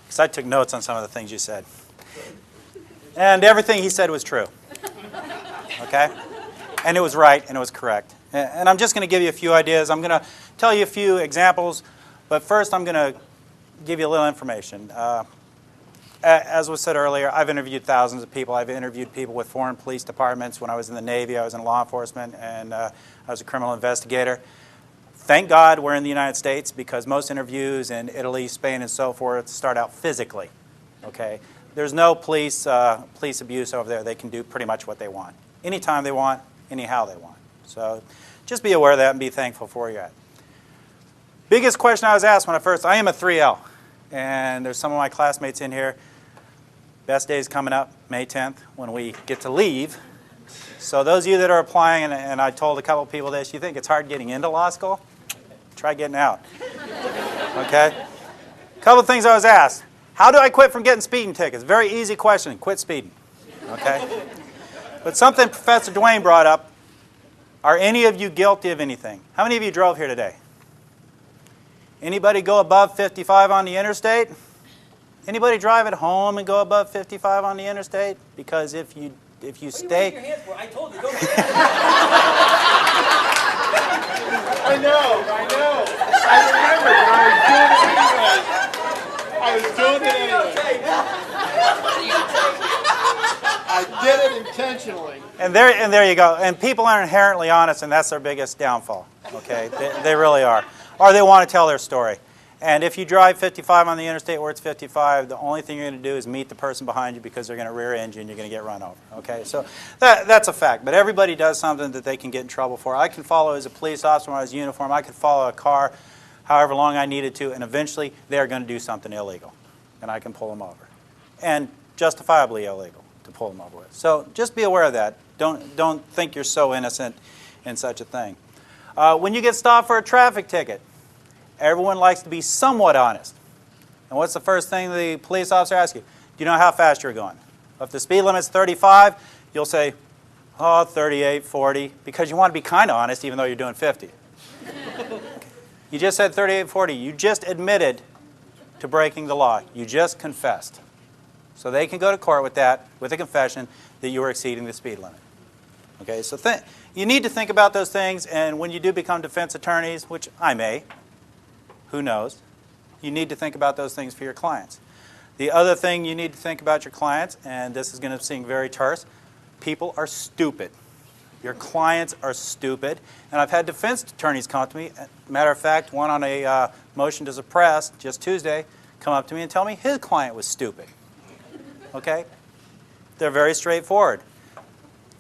because I took notes on some of the things you said. And everything he said was true. Okay? And it was right, and it was correct. And I'm just going to give you a few ideas. I'm going to tell you a few examples, but first I'm going to give you a little information. As was said earlier, I've interviewed thousands of people. I've interviewed people with foreign police departments. When I was in the Navy, I was in law enforcement, and I was a criminal investigator. Thank God we're in the United States, because most interviews in Italy, Spain, and so forth start out physically. Okay? There's no police abuse over there. They can do pretty much what they want. Anytime they want, anyhow they want. So just be aware of that and be thankful for where you're at. Biggest question I was asked when I am a 3L, and there's some of my classmates in here. Best day is coming up, May 10th, when we get to leave. So those of you that are applying, and I told a couple of people this, you think it's hard getting into law school? Try getting out. Okay? A couple of things I was asked. How do I quit from getting speeding tickets? Very easy question. Quit speeding. Okay? But something Professor Dwayne brought up, are any of you guilty of anything? How many of you drove here today? Anybody go above 55 on the interstate? Anybody drive at home and go above 55 on the interstate? Because if you stay... Your hands for? I told you, don't do I know. I remember, but I was doing it anyway. I did it intentionally. And there you go. And people are inherently honest, and that's their biggest downfall. Okay, they really are. Or they want to tell their story. And if you drive 55 on the interstate where it's 55, the only thing you're going to do is meet the person behind you, because they're going to rear end you and you're going to get run over. Okay, so that's a fact. But everybody does something that they can get in trouble for. I can follow as a police officer when I was in uniform. I could follow a car however long I needed to, and eventually they're going to do something illegal, and I can pull them over, and justifiably illegal to pull them over with. So just be aware of that. Don't think you're so innocent in such a thing. When you get stopped for a traffic ticket, everyone likes to be somewhat honest. And what's the first thing the police officer asks you? Do you know how fast you're going? If the speed limit's 35, you'll say, 38, 40, because you want to be kind of honest even though you're doing 50. You just said 38, 40. You just admitted to breaking the law. You just confessed. So they can go to court with that, with a confession that you were exceeding the speed limit. Okay, so you need to think about those things, and when you do become defense attorneys, which I may, who knows, you need to think about those things for your clients. The other thing you need to think about your clients, and this is going to seem very terse, people are stupid. Your clients are stupid. And I've had defense attorneys come to me, matter of fact, one on a motion to suppress just Tuesday, come up to me and tell me his client was stupid. Okay? They're very straightforward.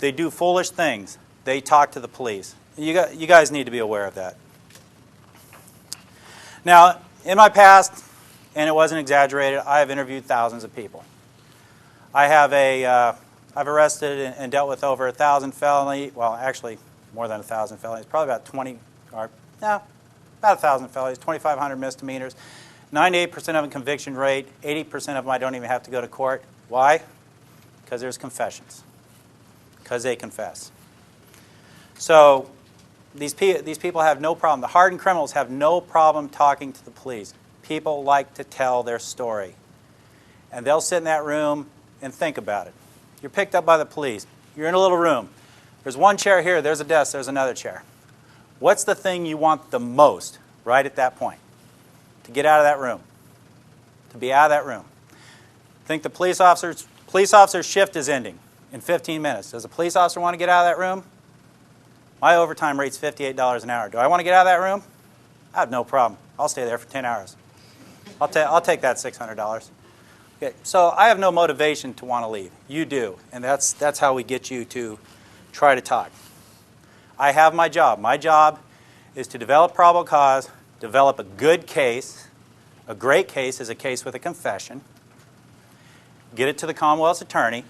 They do foolish things. They talk to the police. You guys need to be aware of that. Now, in my past, and it wasn't exaggerated, I have interviewed thousands of people. I've arrested and dealt with over 1,000 felonies. Well, actually, more than 1,000 felonies. Probably about 1,000 felonies, 2,500 misdemeanors. 98% of them conviction rate. 80% of them I don't even have to go to court. Why? Because there's confessions. Because they confess. So these people have no problem. The hardened criminals have no problem talking to the police. People like to tell their story. And they'll sit in that room and think about it. You're picked up by the police. You're in a little room. There's one chair here. There's a desk. There's another chair. What's the thing you want the most right at that point? To get out of that room. To be out of that room. Think the police officer's shift is ending in 15 minutes. Does a police officer want to get out of that room? My overtime rate's $58 an hour. Do I want to get out of that room? I have no problem. I'll stay there for 10 hours. I'll take that $600. Okay, so I have no motivation to want to leave. You do, and that's how we get you to try to talk. I have my job. My job is to develop probable cause, develop a good case. A great case is a case with a confession. Get it to the Commonwealth's attorney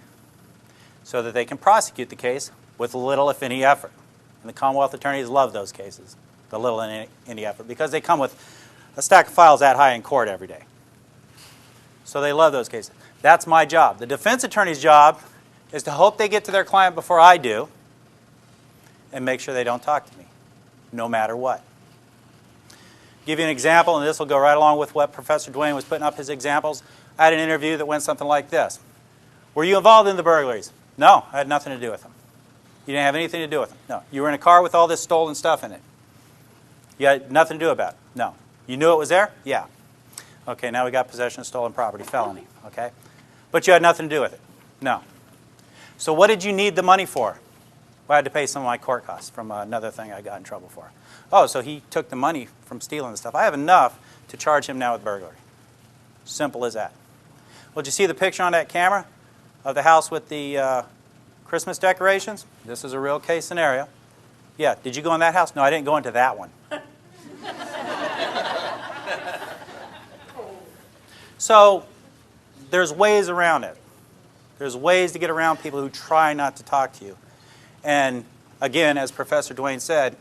so that they can prosecute the case with little, if any, effort. And the Commonwealth attorneys love those cases, the little and any effort, because they come with a stack of files that high in court every day. So they love those cases. That's my job. The defense attorney's job is to hope they get to their client before I do and make sure they don't talk to me, no matter what. Give you an example, and this will go right along with what Professor Dwayne was putting up his examples. I had an interview that went something like this. Were you involved in the burglaries? No, I had nothing to do with them. You didn't have anything to do with them? No. You were in a car with all this stolen stuff in it? You had nothing to do about it? No. You knew it was there? Yeah. Okay, now we got possession of stolen property, felony, okay? But you had nothing to do with it? No. So what did you need the money for? Well, I had to pay some of my court costs from another thing I got in trouble for. Oh, so he took the money from stealing the stuff. I have enough to charge him now with burglary. Simple as that. Well, did you see the picture on that camera of the house with the Christmas decorations? This is a real case scenario. Yeah, did you go in that house? No, I didn't go into that one. So there's ways around it. There's ways to get around people who try not to talk to you. And again, as Professor Dwayne said,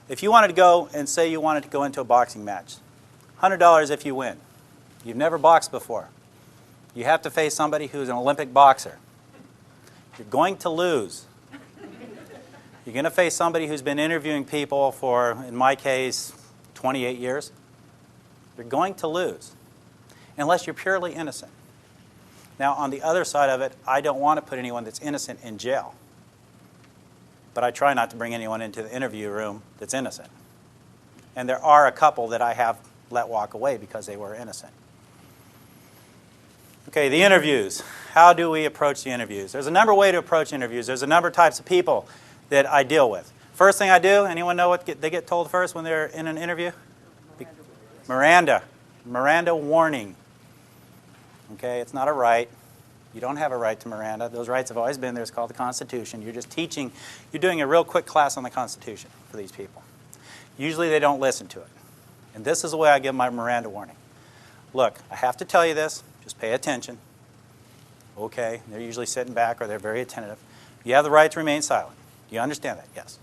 if you wanted to go and say you wanted to go into a boxing match, $100 if you win. You've never boxed before. You have to face somebody who's an Olympic boxer. You're going to lose. You're going to face somebody who's been interviewing people for, in my case, 28 years. You're going to lose, unless you're purely innocent. Now, on the other side of it, I don't want to put anyone that's innocent in jail. But I try not to bring anyone into the interview room that's innocent. And there are a couple that I have let walk away because they were innocent. Okay, the interviews. How do we approach the interviews? There's a number of ways to approach interviews. There's a number of types of people that I deal with. First thing I do, anyone know what they get told first when they're in an interview? Miranda. Miranda warning. Okay, it's not a right. You don't have a right to Miranda. Those rights have always been there. It's called the Constitution. You're just teaching, you're doing a real quick class on the Constitution for these people. Usually they don't listen to it. And this is the way I give my Miranda warning. Look, I have to tell you this. Just pay attention. Okay, they're usually sitting back or they're very attentive. You have the right to remain silent. Do you understand that? Yes.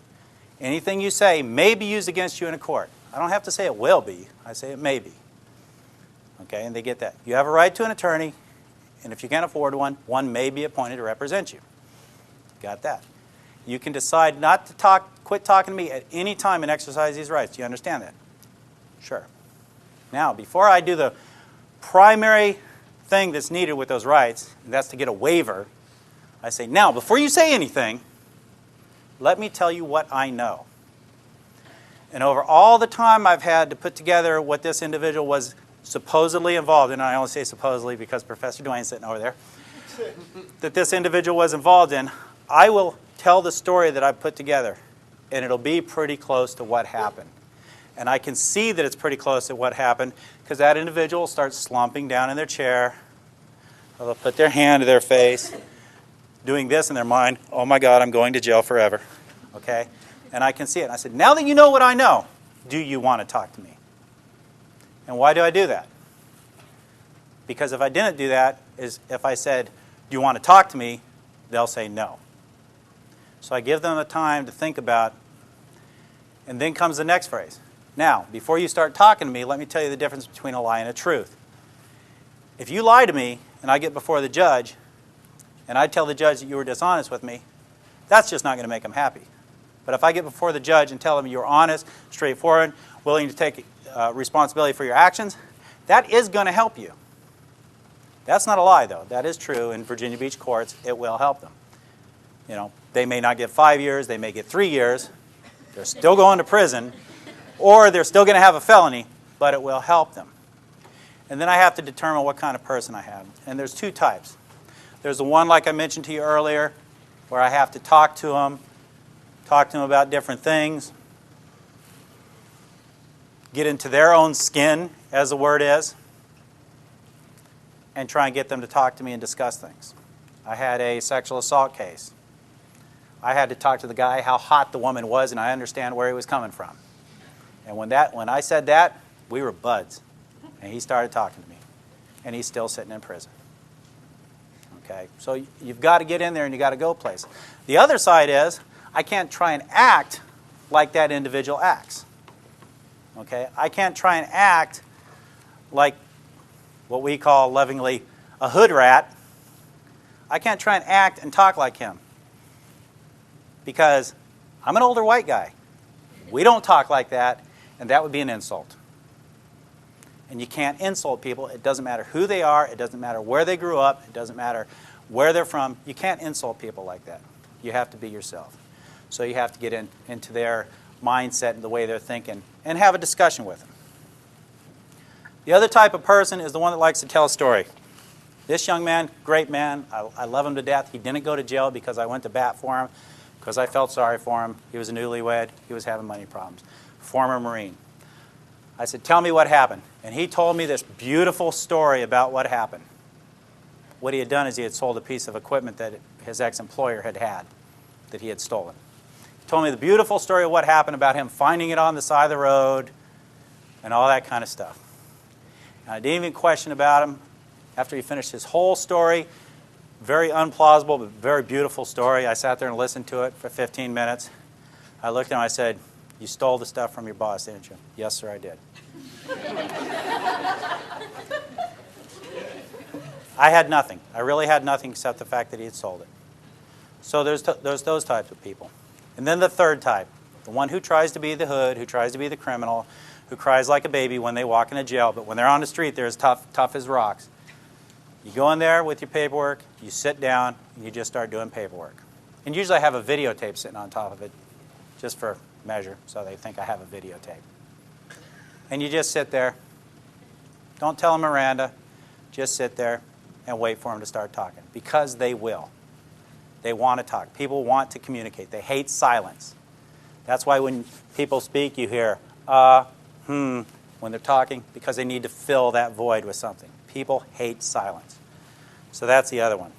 Anything you say may be used against you in a court. I don't have to say it will be. I say it may be. Okay, and they get that. You have a right to an attorney, and if you can't afford one, one may be appointed to represent you. Got that. You can decide not to quit talking to me at any time and exercise these rights. Do you understand that? Sure. Now, before I do the primary thing that's needed with those rights, and that's to get a waiver, I say, now, before you say anything, let me tell you what I know. And over all the time I've had to put together what this individual was supposedly involved in, and I only say supposedly because Professor Dwayne's sitting over there, that this individual was involved in, I will tell the story that I've put together, and it'll be pretty close to what happened. And I can see that it's pretty close to what happened because that individual starts slumping down in their chair, or they'll put their hand to their face, doing this in their mind, oh my God, I'm going to jail forever. Okay? And I can see it. And I said, now that you know what I know, do you want to talk to me? And why do I do that? Because if I didn't do that, is if I said, do you want to talk to me, they'll say no. So I give them the time to think about, and then comes the next phrase. Now, before you start talking to me, let me tell you the difference between a lie and a truth. If you lie to me, and I get before the judge, and I tell the judge that you were dishonest with me, that's just not going to make him happy. But if I get before the judge and tell him you're honest, straightforward, willing to take responsibility for your actions, that is going to help you. That's not a lie, though. That is true in Virginia Beach courts. It will help them. You know, they may not get 5 years. They may get 3 years. They're still going to prison, or they're still going to have a felony, but it will help them. And then I have to determine what kind of person I have. And there's two types. There's the one, like I mentioned to you earlier, where I have to talk to them about different things, get into their own skin, as the word is, and try and get them to talk to me and discuss things. I had a sexual assault case. I had to talk to the guy how hot the woman was, and I understand where he was coming from. And when I said that, we were buds. And he started talking to me. And he's still sitting in prison. Okay? So you've got to get in there and you've got to go places. The other side is, I can't try and act like that individual acts. Okay? I can't try and act like what we call lovingly a hood rat. I can't try and act and talk like him. Because I'm an older white guy. We don't talk like that, and that would be an insult. And you can't insult people. It doesn't matter who they are. It doesn't matter where they grew up. It doesn't matter where they're from. You can't insult people like that. You have to be yourself. So you have to get into their mindset and the way they're thinking and have a discussion with them. The other type of person is the one that likes to tell a story. This young man, great man. I love him to death. He didn't go to jail because I went to bat for him, because I felt sorry for him. He was a newlywed. He was having money problems. Former Marine. I said, tell me what happened. And he told me this beautiful story about what happened. What he had done is he had sold a piece of equipment that his ex-employer had that he had stolen. He told me the beautiful story of what happened about him finding it on the side of the road and all that kind of stuff. And I didn't even question about him. After he finished his whole story, very unplausible but very beautiful story, I sat there and listened to it for 15 minutes. I looked at him and I said, you stole the stuff from your boss, didn't you? Yes, sir, I did. I had nothing. I really had nothing except the fact that he had sold it. So there's those types of people. And then the third type, the one who tries to be the hood, who tries to be the criminal, who cries like a baby when they walk into jail, but when they're on the street, they're as tough as rocks. You go in there with your paperwork, you sit down, and you just start doing paperwork. And usually I have a videotape sitting on top of it, just for measure, so they think I have a videotape. And you just sit there. Don't tell them Miranda. Just sit there and wait for them to start talking, because they will. They want to talk. People want to communicate. They hate silence. That's why when people speak, you hear, when they're talking, because they need to fill that void with something. People hate silence. So that's the other one.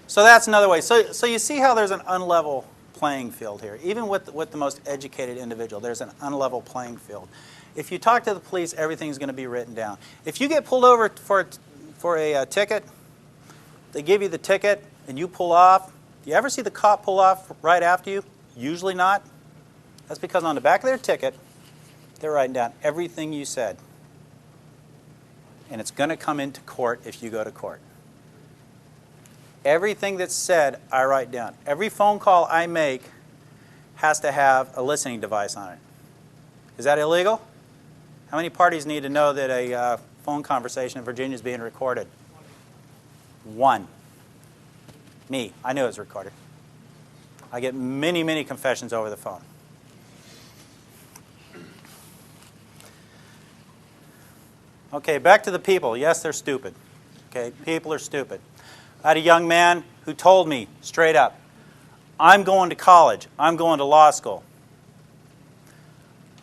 So that's another way. So you see how there's an unlevel playing field here. Even with the most educated individual, there's an unlevel playing field. If you talk to the police, everything's going to be written down. If you get pulled over for a ticket, they give you the ticket, and you pull off. You ever see the cop pull off right after you? Usually not. That's because on the back of their ticket, they're writing down everything you said. And it's going to come into court if you go to court. Everything that's said, I write down. Every phone call I make has to have a listening device on it. Is that illegal? How many parties need to know that a phone conversation in Virginia is being recorded? One. Me. I knew it was recorded. I get many, many confessions over the phone. Okay, back to the people. Yes, they're stupid. Okay, people are stupid. I had a young man who told me straight up, I'm going to college. I'm going to law school.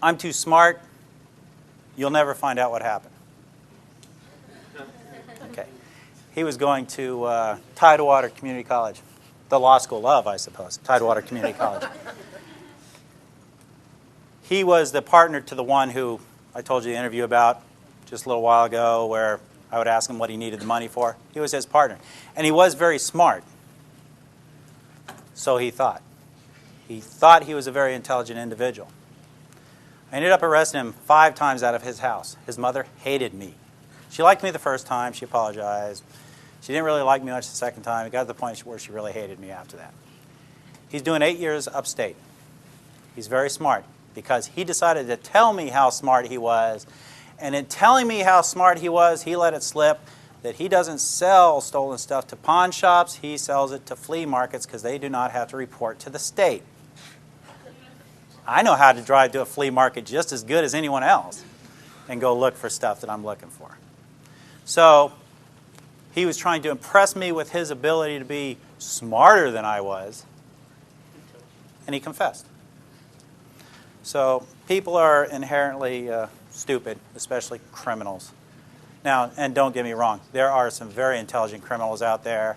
I'm too smart. You'll never find out what happened. Okay. He was going to Tidewater Community College. The law school of, I suppose. Tidewater Community College. He was the partner to the one who I told you the interview about just a little while ago, where I would ask him what he needed the money for. He was his partner. And he was very smart. So he thought. He thought he was a very intelligent individual. I ended up arresting him 5 times out of his house. His mother hated me. She liked me the first time. She apologized. She didn't really like me much the second time. It got to the point where she really hated me after that. He's doing 8 years upstate. He's very smart because he decided to tell me how smart he was. And in telling me how smart he was, he let it slip that he doesn't sell stolen stuff to pawn shops. He sells it to flea markets because they do not have to report to the state. I know how to drive to a flea market just as good as anyone else and go look for stuff that I'm looking for. So he was trying to impress me with his ability to be smarter than I was, and he confessed. So people are inherently stupid, especially criminals. Now, and don't get me wrong, there are some very intelligent criminals out there,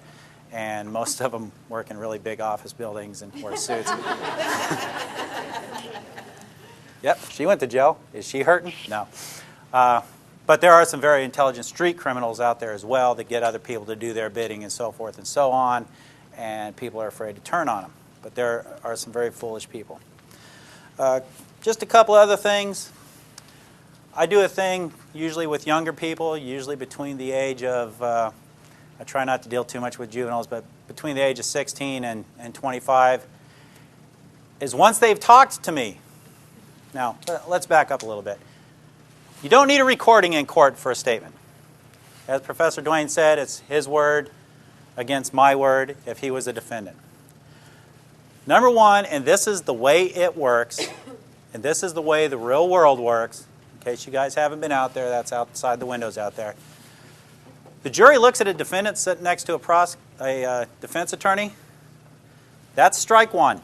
and most of them work in really big office buildings and wear suits. Yep, she went to jail. Is she hurting? No. But there are some very intelligent street criminals out there as well that get other people to do their bidding and so forth and so on, and people are afraid to turn on them. But there are some very foolish people. Just a couple other things. I do a thing usually with younger people, usually between the age of, I try not to deal too much with juveniles, but between the age of 16 and 25, is once they've talked to me. Now, let's back up a little bit. You don't need a recording in court for a statement. As Professor Duane said, it's his word against my word if he was a defendant. Number one, and this is the way it works, and this is the way the real world works, in case you guys haven't been out there, that's outside the windows out there. The jury looks at a defendant sitting next to a defense attorney. That's strike one,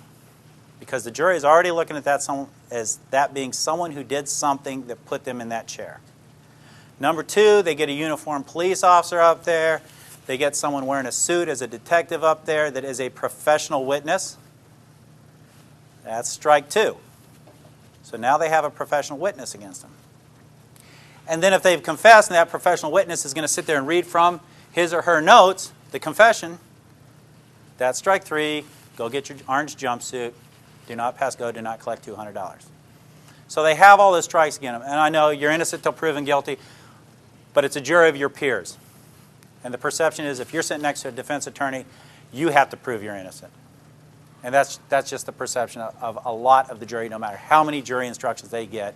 because the jury is already looking at that as that being someone who did something that put them in that chair. Number two, they get a uniformed police officer up there. They get someone wearing a suit as a detective up there that is a professional witness. That's strike two. So now they have a professional witness against them. And then if they've confessed and that professional witness is going to sit there and read from his or her notes, the confession, that's strike three. Go get your orange jumpsuit. Do not pass go. Do not collect $200. So they have all those strikes against them. And I know you're innocent till proven guilty, but it's a jury of your peers. And the perception is if you're sitting next to a defense attorney, you have to prove you're innocent. And that's just the perception of a lot of the jury. No matter how many jury instructions they get,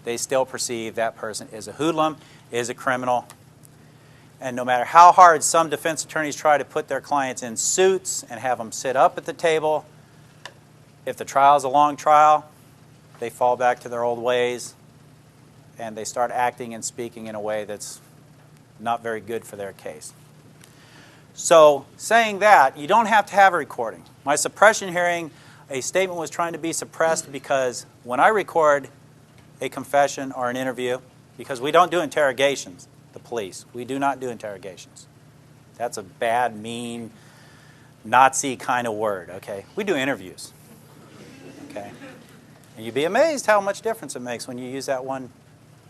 they still perceive that person is a hoodlum, is a criminal. And no matter how hard some defense attorneys try to put their clients in suits and have them sit up at the table, if the trial's a long trial, they fall back to their old ways and they start acting and speaking in a way that's not very good for their case. So saying that, you don't have to have a recording. My suppression hearing, a statement was trying to be suppressed because when I record a confession or an interview, because we don't do interrogations, the police. We do not do interrogations. That's a bad, mean, Nazi kind of word, okay? We do interviews, okay? And you'd be amazed how much difference it makes when you use that one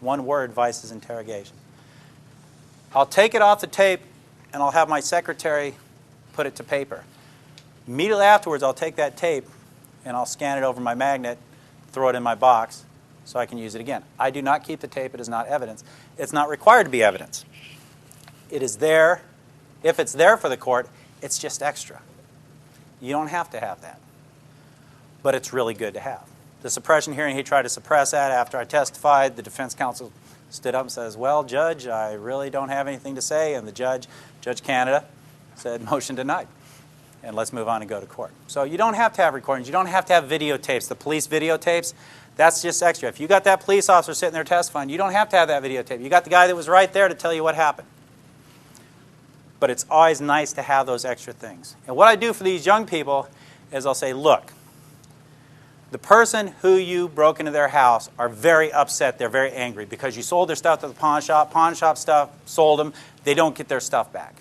word versus interrogation. I'll take it off the tape and I'll have my secretary put it to paper. Immediately afterwards, I'll take that tape and I'll scan it over my magnet, throw it in my box so I can use it again. I do not keep the tape. It is not evidence. It's not required to be evidence. It is there. If it's there for the court, it's just extra. You don't have to have that. But it's really good to have. The suppression hearing, he tried to suppress that after I testified. The defense counsel stood up and says, well, Judge, I really don't have anything to say. And the Judge Canada, said, motion denied. And let's move on and go to court. So you don't have to have recordings. You don't have to have videotapes. The police videotapes, that's just extra. If you got that police officer sitting there testifying, you don't have to have that videotape. You got the guy that was right there to tell you what happened. But it's always nice to have those extra things. And what I do for these young people is I'll say, look, the person who you broke into their house are very upset. They're very angry because you sold their stuff to the pawn shop. Pawn shop stuff, sold them. They don't get their stuff back.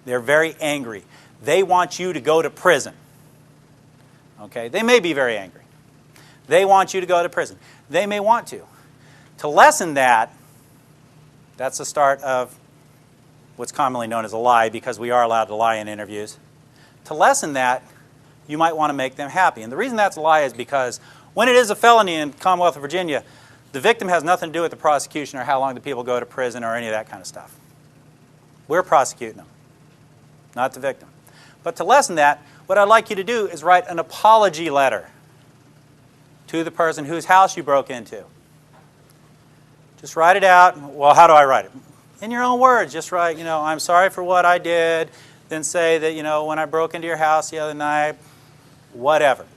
They're very angry. They want you to go to prison. Okay? They may be very angry. They want you to go to prison. They may want to. To lessen that, that's the start of what's commonly known as a lie, because we are allowed to lie in interviews. To lessen that, you might want to make them happy. And the reason that's a lie is because when it is a felony in the Commonwealth of Virginia, the victim has nothing to do with the prosecution or how long the people go to prison or any of that kind of stuff. We're prosecuting them, not the victim. But to lessen that, what I'd like you to do is write an apology letter to the person whose house you broke into. Just write it out. Well, how do I write it? In your own words. Just write, I'm sorry for what I did. Then say that, when I broke into your house the other night, whatever.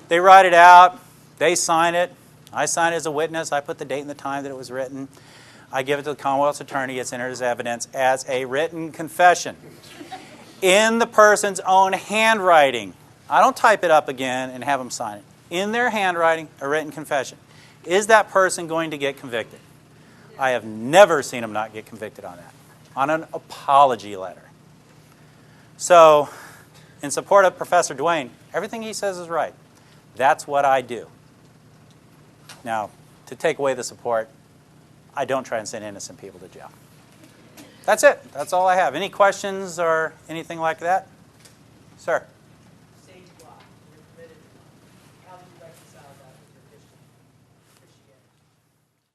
They write it out. They sign it. I sign it as a witness. I put the date and the time that it was written. I give it to the Commonwealth's attorney. It's entered as evidence as a written confession in the person's own handwriting. I don't type it up again and have them sign it. In their handwriting, a written confession. Is that person going to get convicted? I have never seen them not get convicted on that. On an apology letter. So, in support of Professor Duane, everything he says is right. That's what I do. Now, to take away the support, I don't try and send innocent people to jail. That's it. That's all I have. Any questions or anything like that? Sir?